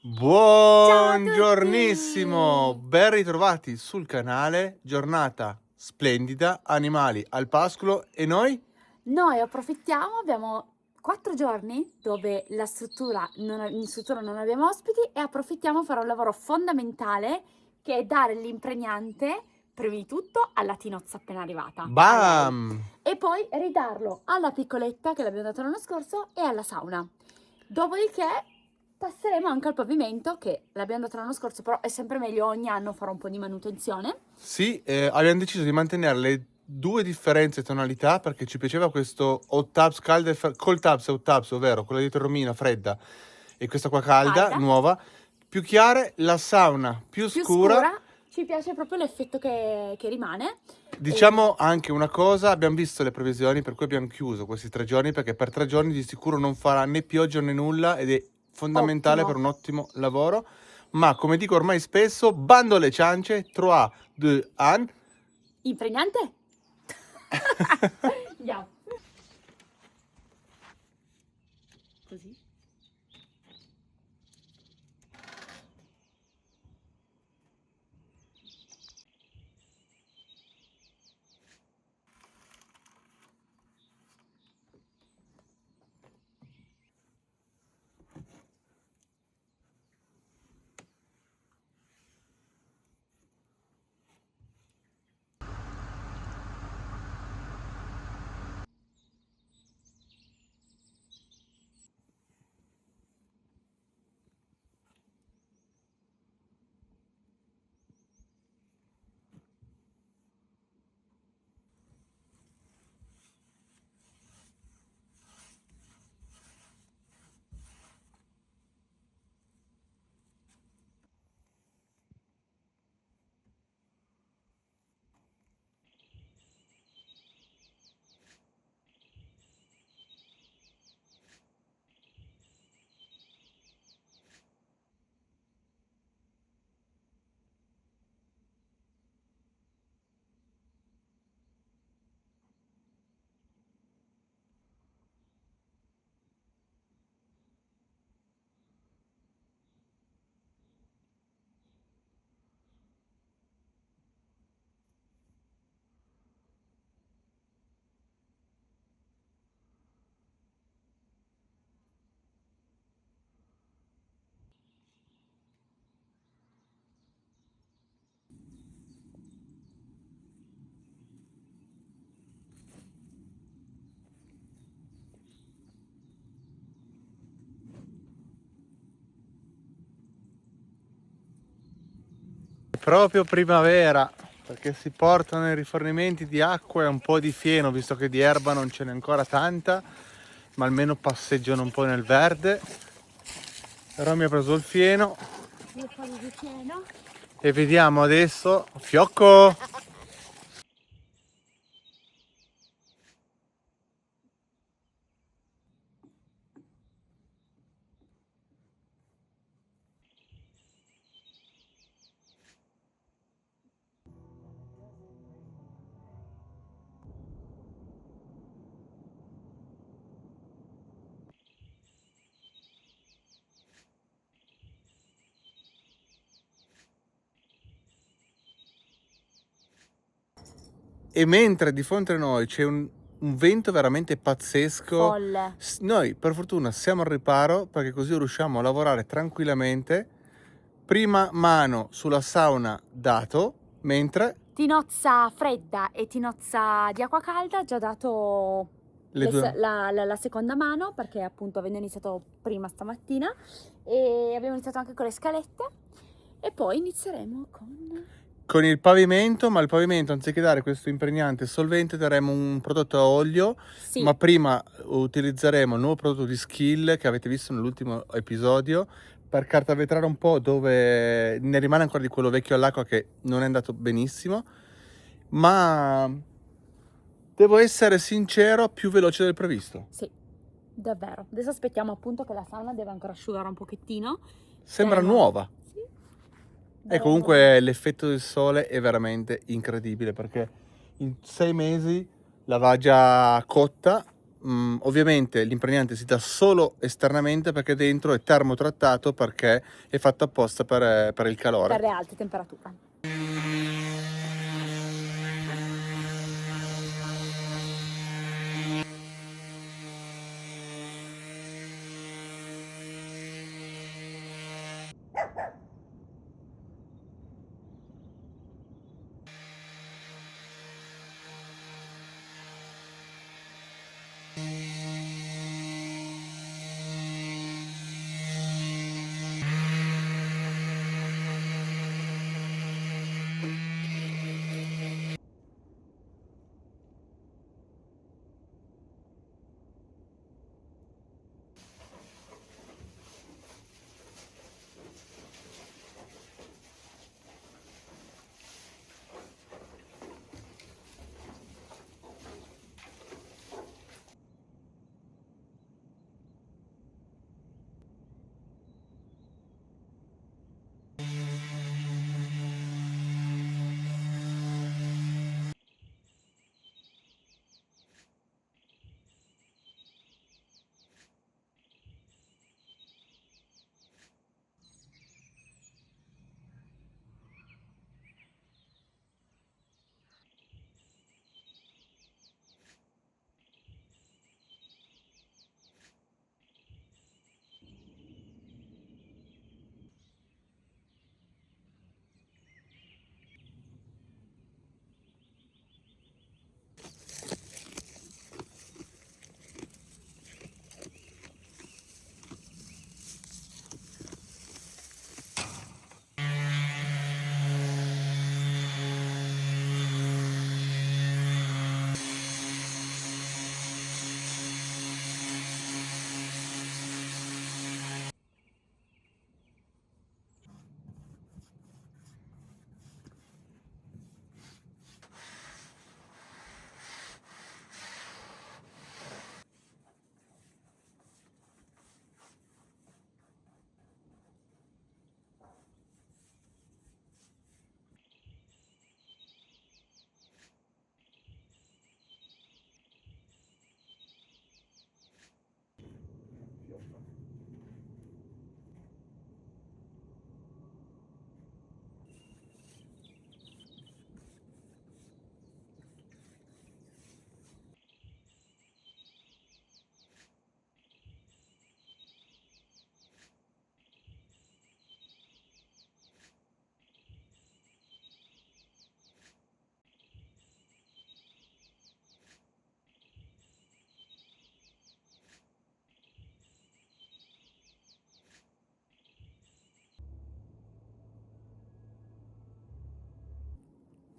Ciao a Buongiornissimo, tutti! ben ritrovati sul canale, giornata splendida, animali al pascolo e noi? Noi approfittiamo, abbiamo 4 giorni dove in struttura non abbiamo ospiti e approfittiamo a fare un lavoro fondamentale che è dare l'impregnante, prima di tutto, alla Tinozza appena arrivata, a lei, Bam! e poi ridarlo alla piccoletta che l'abbiamo dato l'anno scorso e alla sauna. Dopodiché passeremo anche al pavimento che l'abbiamo dato l'anno scorso, però è sempre meglio ogni anno fare un po' di manutenzione. Sì, abbiamo deciso di mantenere le due differenze tonalità perché ci piaceva questo hot tubs calda cold tubs e hot tubs, ovvero quella di Romina fredda e questa qua calda, nuova, più chiare, la sauna più Più scura. scura, ci piace proprio l'effetto che rimane. Diciamo anche una cosa, abbiamo visto le previsioni per cui abbiamo chiuso questi 3 giorni perché per 3 giorni di sicuro non farà né pioggia né nulla ed è fondamentale per un ottimo lavoro. Ma come dico ormai spesso, bando alle ciance, 3, 2, 1. Impregnante? Andiamo. Così. Proprio primavera, perché si portano i rifornimenti di acqua e un po' di fieno, visto che di erba non ce n'è ancora tanta, ma almeno passeggiano un po' nel verde. Però mi ha preso il fieno Un po' di fieno. e vediamo adesso. Fiocco! E mentre di fronte a noi c'è un vento veramente pazzesco, Folle. noi per fortuna siamo al riparo perché così riusciamo a lavorare tranquillamente. Prima mano sulla sauna dato, mentre Tinozza fredda e tinozza di acqua calda, già dato la seconda mano perché appunto avendo iniziato prima stamattina e abbiamo iniziato anche con le scalette e poi inizieremo con il pavimento, ma il pavimento anziché dare questo impregnante solvente daremo un prodotto a olio, sì. ma prima utilizzeremo il nuovo prodotto di Skill che avete visto nell'ultimo episodio per cartavetrare un po' dove ne rimane ancora di quello vecchio all'acqua che non è andato benissimo, ma devo essere sincero, più veloce del previsto. Sì, davvero. Adesso aspettiamo appunto che la sauna deve ancora asciugare un pochettino. Sembra nuova. Sì. E comunque l'effetto del sole è veramente incredibile perché in 6 mesi la va già cotta, ovviamente l'impregnante si dà solo esternamente perché dentro è termotrattato, perché è fatto apposta per il calore. per le alte temperature.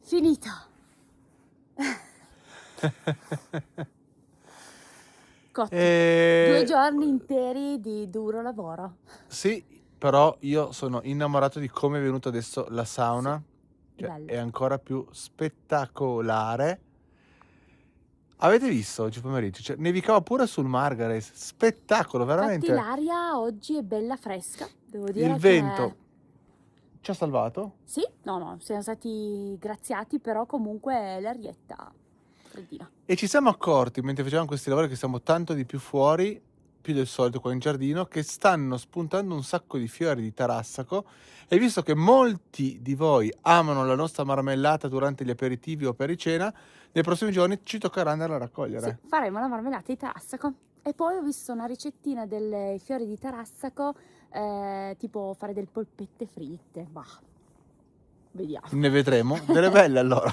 Finito. 2 E... giorni interi di duro lavoro. Sì, però io sono innamorato di come è venuta adesso la sauna. Cioè, Bello. è ancora più spettacolare. Avete visto oggi pomeriggio? Cioè, nevicava pure sul Margaret. Spettacolo, Infatti veramente. l'aria oggi è bella fresca, devo dire Il vento ci ha salvato. sì, no, siamo stati graziati, però comunque l'arietta freddina. E ci siamo accorti, mentre facevamo questi lavori, che siamo tanto di più fuori, più del solito qua in giardino, che stanno spuntando un sacco di fiori di tarassaco. E visto che molti di voi amano la nostra marmellata durante gli aperitivi o per i cena, nei prossimi giorni ci toccherà andare a Sì, raccogliere. faremo la marmellata di tarassaco. E poi ho visto una ricettina dei fiori di tarassaco, tipo fare delle polpette fritte. Bah, vediamo. Ne vedremo delle belle allora.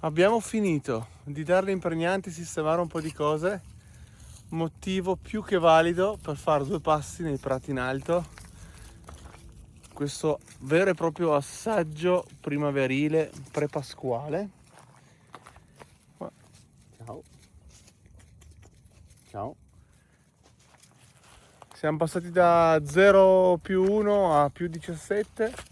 Abbiamo finito di dare le impregnanti, sistemare un po' di cose, motivo più che valido per fare 2 passi nei prati in alto. Questo vero e proprio assaggio primaverile pre-pasquale. Ciao. Ciao. Siamo passati da 0+1 a +17.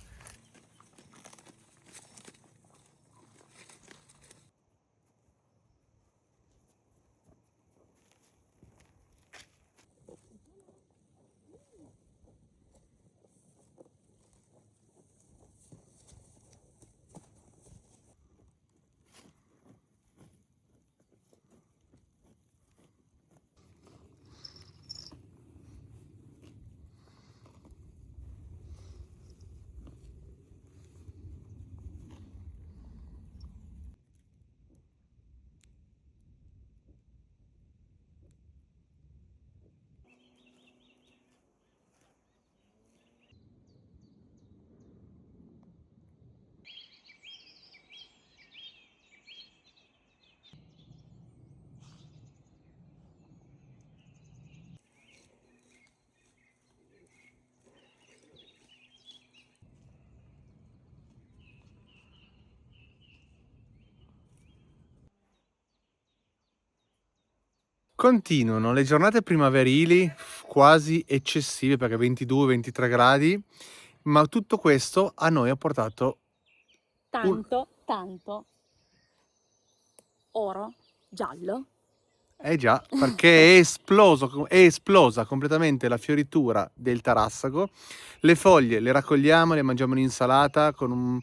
Continuano le giornate primaverili quasi eccessive perché 22-23 gradi, ma tutto questo a noi ha portato Tanto oro giallo. già, perché è esplosa completamente la fioritura del tarassaco. Le foglie le raccogliamo, le mangiamo in insalata con un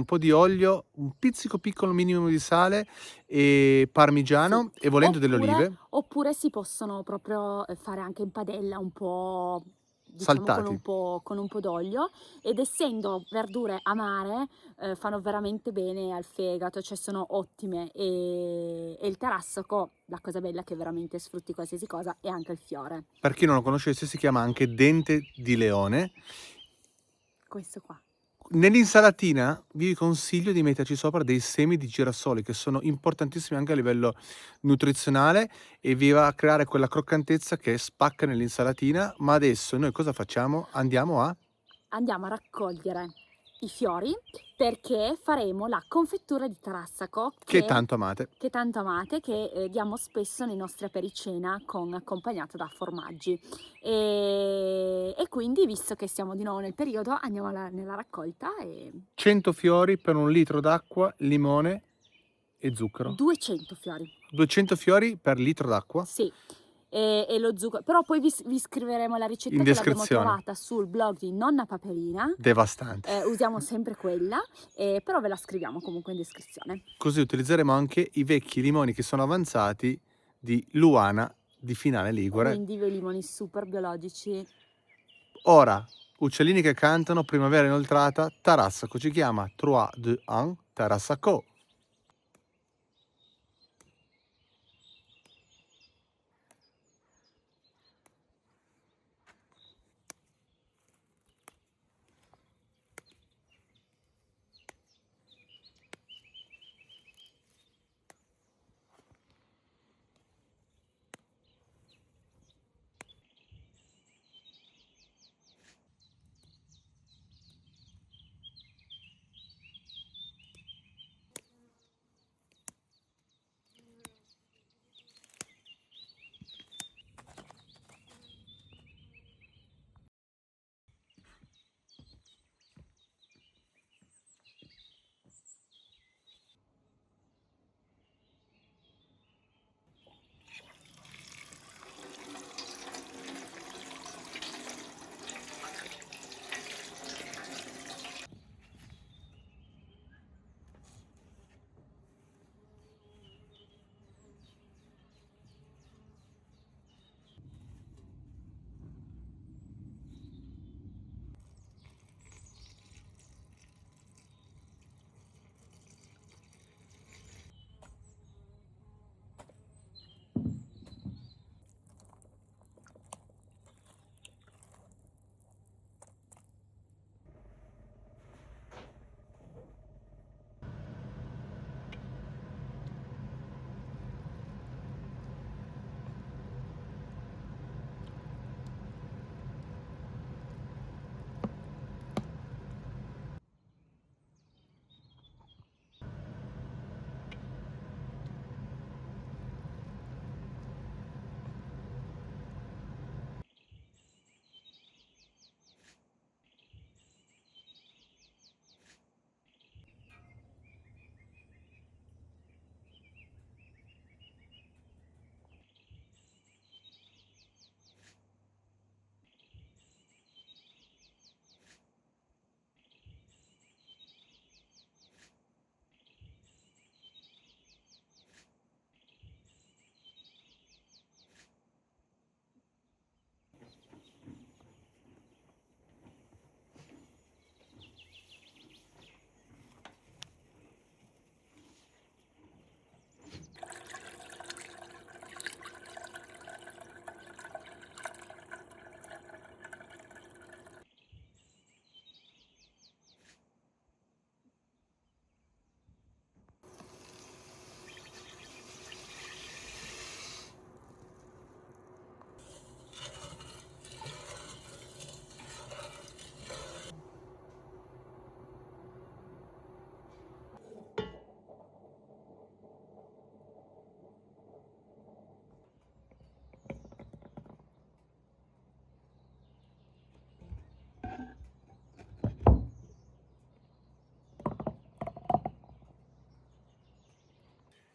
po' di olio, un pizzico piccolo minimo di sale e parmigiano Sì. e volendo delle olive Oppure si possono proprio fare anche in padella un po', diciamo saltati. con un po' d'olio, ed essendo verdure amare fanno veramente bene al fegato, cioè sono ottime, e il tarassaco, la cosa bella è che veramente sfrutti qualsiasi cosa, e anche il fiore, Per chi non lo conoscesse si chiama anche dente di leone. questo qua. Nell'insalatina vi consiglio di metterci sopra dei semi di girasole che sono importantissimi anche a livello nutrizionale e vi va a creare quella croccantezza che spacca nell'insalatina. Ma adesso noi cosa facciamo? Andiamo a Andiamo a raccogliere i fiori perché faremo la confettura di tarassaco che tanto amate. che tanto amate, che diamo spesso nei nostri apericena accompagnata da formaggi, e quindi, visto che siamo di nuovo nel periodo, andiamo nella raccolta. 100 fiori per 1 litro d'acqua, limone e zucchero. 200 fiori, 200 fiori per litro d'acqua sì. E lo zucchero, però poi vi scriveremo la ricetta in che l'abbiamo descrizione. trovata sul blog di Nonna Paperina. Devastante. Usiamo sempre quella, però ve la scriviamo comunque in descrizione. Così utilizzeremo anche i vecchi limoni che sono avanzati di Luana di Finale Ligure. Quindi dei limoni super biologici. Ora, uccellini che cantano, primavera inoltrata, Tarassaco ci chiama 3, 2, 1, Tarassaco.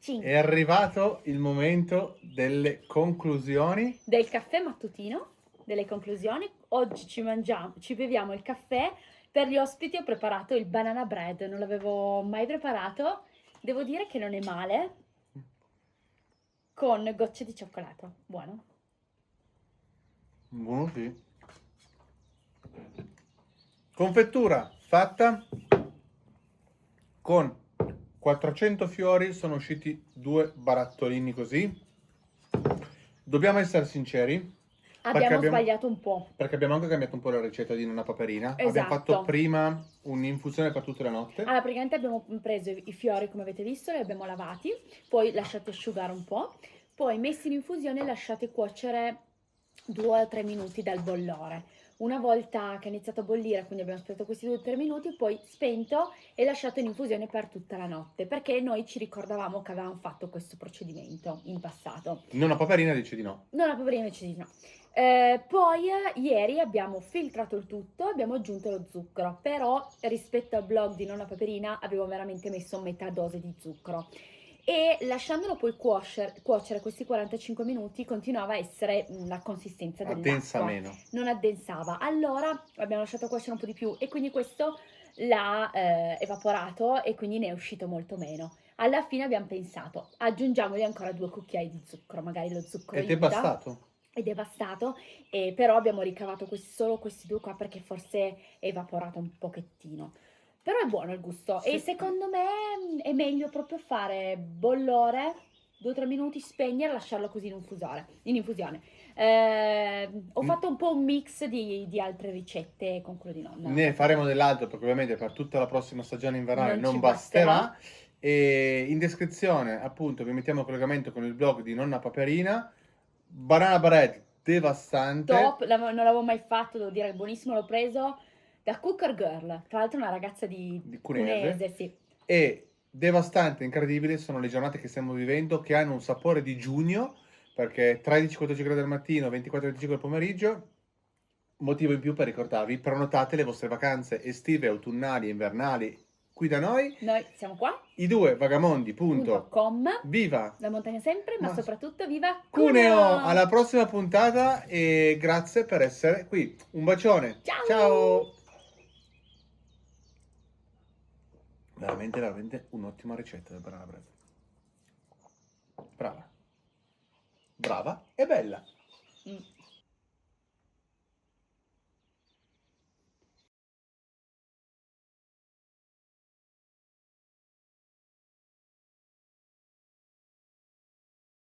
È arrivato il momento delle conclusioni. Del caffè mattutino, delle conclusioni. Oggi ci beviamo il caffè. Per gli ospiti ho preparato il banana bread, non l'avevo mai preparato. Devo dire che non è male, con gocce di cioccolato. Buono. Buono, sì. Confettura fatta con 400 fiori, sono usciti 2 barattolini così. Dobbiamo essere sinceri, Abbiamo abbiamo- sbagliato un po'. perché abbiamo anche cambiato un po' la ricetta di Nonna Paperina. Abbiamo Esatto. fatto prima un'infusione per tutta la notte. Allora, praticamente abbiamo preso i fiori, come avete visto, li abbiamo lavati, poi lasciati asciugare un po', poi messi in infusione e lasciati cuocere 2 o 3 minuti dal bollore. Una volta che è iniziato a bollire, quindi abbiamo aspettato questi 2 o 3 minuti, poi spento e lasciato in infusione per tutta la notte, perché noi ci ricordavamo che avevamo fatto questo procedimento in passato. Nonna Paperina dice di no. Nonna Paperina ci dice no. Poi ieri abbiamo filtrato il tutto, abbiamo aggiunto lo zucchero, però rispetto al blog di Nonna Paperina avevo veramente messo metà dose di zucchero e lasciandolo poi cuocere questi 45 minuti continuava a essere la consistenza Addensa dell'acqua, meno. non addensava. Allora abbiamo lasciato cuocere un po' di più e quindi questo l'ha evaporato e quindi ne è uscito molto meno. Alla fine abbiamo pensato, aggiungiamogli ancora 2 cucchiai di zucchero, magari lo zucchero Ed è aiuta. bastato. Ed è bastato, però abbiamo ricavato solo questi 2 qua perché forse è evaporato un pochettino. Però è buono il gusto e Sì. secondo me è meglio proprio fare bollore, 2-3 minuti, spegnere, lasciarlo così in infusione. Ho fatto un po' un mix di altre ricette con quello di nonna. Ne faremo dell'altro perché ovviamente per tutta la prossima stagione invernale Non non ci basterà. E in descrizione appunto vi mettiamo il collegamento con il blog di Nonna Paperina. Banana bread devastante. Top, non l'avevo mai fatto, devo dire, buonissimo, l'ho preso da Cooker Girl, tra l'altro una ragazza di Cunese, sì. E devastante, incredibile, sono le giornate che stiamo vivendo che hanno un sapore di giugno perché 13-14 gradi al mattino, 24-25 al pomeriggio. Motivo in più per ricordarvi, prenotate le vostre vacanze estive, autunnali e invernali qui da noi. Noi siamo qua, I due vagamondi.com. Viva la montagna sempre, ma soprattutto viva Cuneo! Alla prossima puntata e grazie per essere qui. Un bacione. Ciao! Ciao! Veramente un'ottima ricetta del banana bread. Brava. Brava e bella.